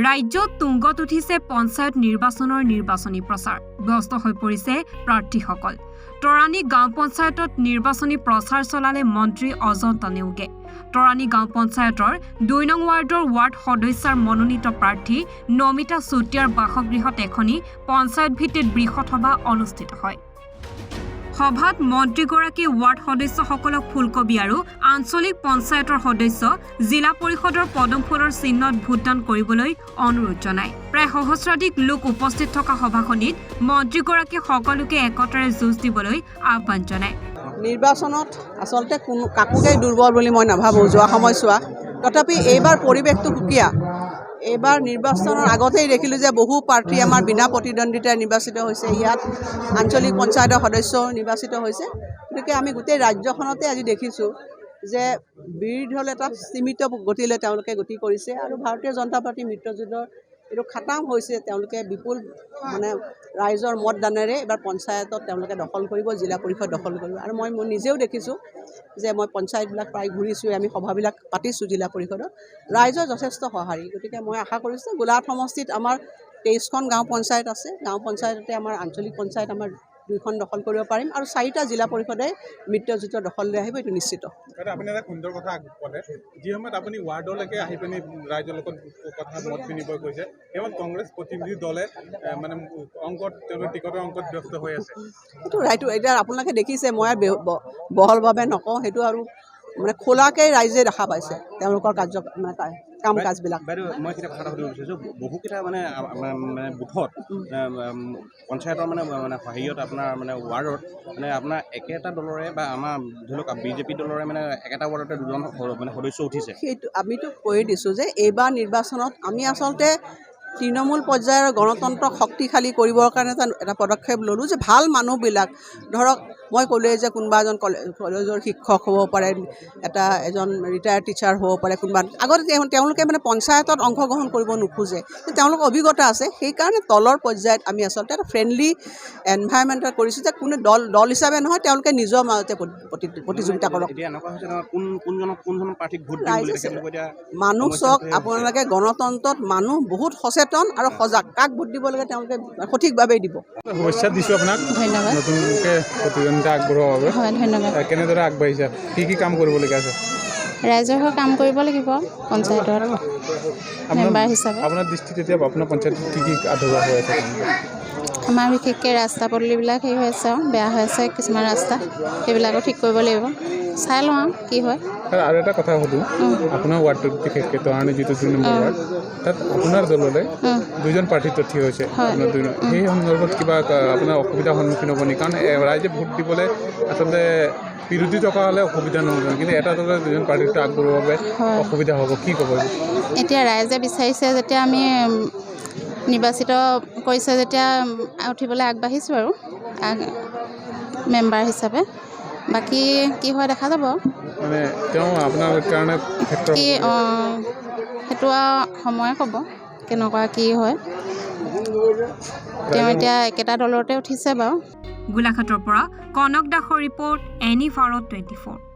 ৰাজ্যত তুংগত উঠিছে পঞ্চায়ত নিৰ্বাচনৰ নিৰ্বাচনী প্ৰচাৰ ব্যস্ত হৈ পৰিছে প্ৰাৰ্থীসকল তৰাণী গাঁও পঞ্চায়তত নিৰ্বাচনী প্ৰচাৰ চলালে মন্ত্ৰী অজন্তা নেওগে তৰাণী গাঁও পঞ্চায়তৰ ২ নং ৱাৰ্ডৰ ৱাৰ্ড সদস্যাৰ মনোনীত প্ৰাৰ্থী নমিতা চুটিয়াৰ বাসগৃহত এখনি পঞ্চায়ত ভিত্তিত বৃহৎ সভা অনুষ্ঠিত হয় সভাত মন্ত্ৰীগৰাকী ৱাৰ্ড সদস্যসকলক ফুলকবি আৰু আঞ্চলিক পঞ্চায়তৰ সদস্য জিলা পৰিষদৰ পদম ফুলৰ চিহ্নত ভোটদান কৰিবলৈ অনুৰোধ জনায় প্ৰায় সহস্ৰাধিক লোক উপস্থিত থকা সভাখনিত মন্ত্ৰীগৰাকী সকলোকে একতাৰে যুঁজ দিবলৈ আহ্বান জনায় নিৰ্বাচনত আসলতে কাকোকে দুৰ্বল বুলি মই নাভাবোঁ যোৱা সময়ছোৱা তথাপি এইবাৰ পৰিৱেশটো সুকীয়া এইবাৰ নিৰ্বাচনৰ আগতেই দেখিলোঁ যে বহু প্ৰাৰ্থী আমাৰ বিনা প্ৰতিদ্বন্দ্বিতাৰে নিৰ্বাচিত হৈছে ইয়াত আঞ্চলিক পঞ্চায়তৰ সদস্য নিৰ্বাচিত হৈছে গতিকে আমি গোটেই ৰাজ্যখনতে আজি দেখিছোঁ যে বিৰোধী দল এটা সীমিত গতিলৈ তেওঁলোকে গতি কৰিছে আৰু ভাৰতীয় জনতা পাৰ্টি মিত্ৰজোঁটৰ এইটো খাটাম হৈছে তেওঁলোকে বিপুল ৰাইজৰ মতদানেৰে এবাৰ পঞ্চায়তত তেওঁলোকে দখল কৰিব জিলা পৰিষদ দখল কৰিব আৰু মই নিজেও দেখিছোঁ যে মই পঞ্চায়তবিলাক প্ৰায় ঘূৰিছোঁ আমি সভাবিলাক পাতিছোঁ জিলা পৰিষদত ৰাইজৰ যথেষ্ট সঁহাৰি গতিকে মই আশা কৰিছোঁ গোলাঘাট সমষ্টিত আমাৰ 23খন গাঁও পঞ্চায়ত আছে গাঁও পঞ্চায়ততে আমাৰ আঞ্চলিক পঞ্চায়ত আমাৰ 2খন দখল কৰিব পাৰিম আৰু 4টা জিলা পৰিষদে মিত্ৰজোঁটৰ দখললৈ আহিব এইটো নিশ্চিত আপুনি এটা সুন্দৰ কথা ক'লে যি সময়ত আপুনি ৱাৰ্ডলৈকে আহি পিনি ৰাইজৰ লগত কথা মত বিনিময় কৰিছে সেইসময়ত কংগ্ৰেছ প্ৰতিনিধি দলে তেওঁলোকৰ টিকটৰ অংকত ব্যস্ত হৈ আছে এইটো ৰাইটো এতিয়া আপোনালোকে দেখিছে মই বহলভাৱে নকওঁ সেইটো আৰু খোলাকৈ ৰাইজে দেখা পাইছে তেওঁলোকৰ কাম কাজবিলাক বাইদেউ মই এতিয়া কথা সুধিব বিচাৰিছোঁ বহুকেইটা বুথত পঞ্চায়তৰ হেৰিয়ত আপোনাৰ ৱাৰ্ডত আপোনাৰ একেটা দলৰে বা আমাৰ ধৰি লওক বিজেপি দলৰে একেটা ৱাৰ্ডতে 2জন সদস্য উঠিছে সেইটো আমিতো কৈ দিছোঁ যে এইবাৰ নিৰ্বাচনত আমি আচলতে তৃণমূল পৰ্যায়ৰ গণতন্ত্ৰক শক্তিশালী কৰিবৰ কাৰণে এটা পদক্ষেপ ল'লোঁ যে ভাল মানুহবিলাক ধৰক মই ক'লোৱে যে কোনোবা এজন কলেজৰ শিক্ষক হ'ব পাৰে এজন ৰিটায়াৰ্ড টিচাৰ হ'ব পাৰে কোনোবা আগতে তেওঁলোকে পঞ্চায়তত অংশগ্ৰহণ কৰিব নোখোজে তেওঁলোকৰ অভিজ্ঞতা আছে সেইকাৰণে তলৰ পৰ্যায়ত আমি আচলতে এটা ফ্ৰেণ্ডলি এনভাইৰনমেণ্ট কৰিছোঁ যে কোনো দল হিচাপে নহয় তেওঁলোকে নিজৰ মাজতে প্ৰতিযোগিতা কৰক মানুহ চাওক আপোনালোকে গণতন্ত্ৰত মানুহ বহুত সচেতন আৰু সজাগ কাক ভোট দিব লাগে তেওঁলোকে সঠিকভাৱেই দিব শুভেচ্ছা দিছোঁ আপোনাক নতুনকৈ প্ৰতিদ্বন্দ্বিতা আগবঢ়োৱাৰ বাবে হয় ধন্যবাদ কেনেদৰে আগবাঢ়িছে কি কাম কৰিবলগীয়া আছে ৰাইজৰ হৈ কাম কৰিব লাগিব পঞ্চায়তৰ মেম্বাৰ হিচাপে আপোনাৰ দৃষ্টিত এতিয়া আপোনাৰ পঞ্চায়তত কি আধৰুৱা হৈ আছে আমাৰ বিশেষকৈ ৰাস্তা পদূলিবিলাক হেৰি হৈ আছে বেয়া হৈ আছে কিছুমান ৰাস্তা সেইবিলাকো ঠিক কৰিব লাগিব চাই লওঁ কি হয় আৰু এটা কথা সুধোঁ আপোনাৰ ৱাৰ্ডটোত বিশেষকৈ তৰাণী যিটো 2 নম্বৰ ৱাৰ্ড তাত আপোনাৰ দললৈ 2জন প্ৰাৰ্থী থিয় হৈছে সেই সন্দৰ্ভত কিবা আপোনাৰ অসুবিধাৰ সন্মুখীন হ'ব নেকি কাৰণ ৰাইজে ভোট দিবলৈ আচলতে বিৰোধী থকা হ'লে অসুবিধা নহ'ব কিন্তু এটা দলে 2জন প্ৰাৰ্থীটো আগবঢ়োৱাৰ বাবে অসুবিধা হ'ব কি ক'ব এতিয়া ৰাইজে বিচাৰিছে যেতিয়া আমি নিৰ্বাচিত কৰিছে যেতিয়া উঠিবলৈ আগবাঢ়িছোঁ আৰু মেম্বাৰ হিচাপে বাকী কি হয় দেখা যাব তেওঁ আপোনাৰ কাৰণে কি সেইটো সময়ে ক'ব কেনেকুৱা কি হয় তেওঁ এতিয়া একেটা দলতে উঠিছে বাৰু গোলাঘাটৰ পৰা কনক দাসৰ ৰিপৰ্ট এনি ভাৰত 24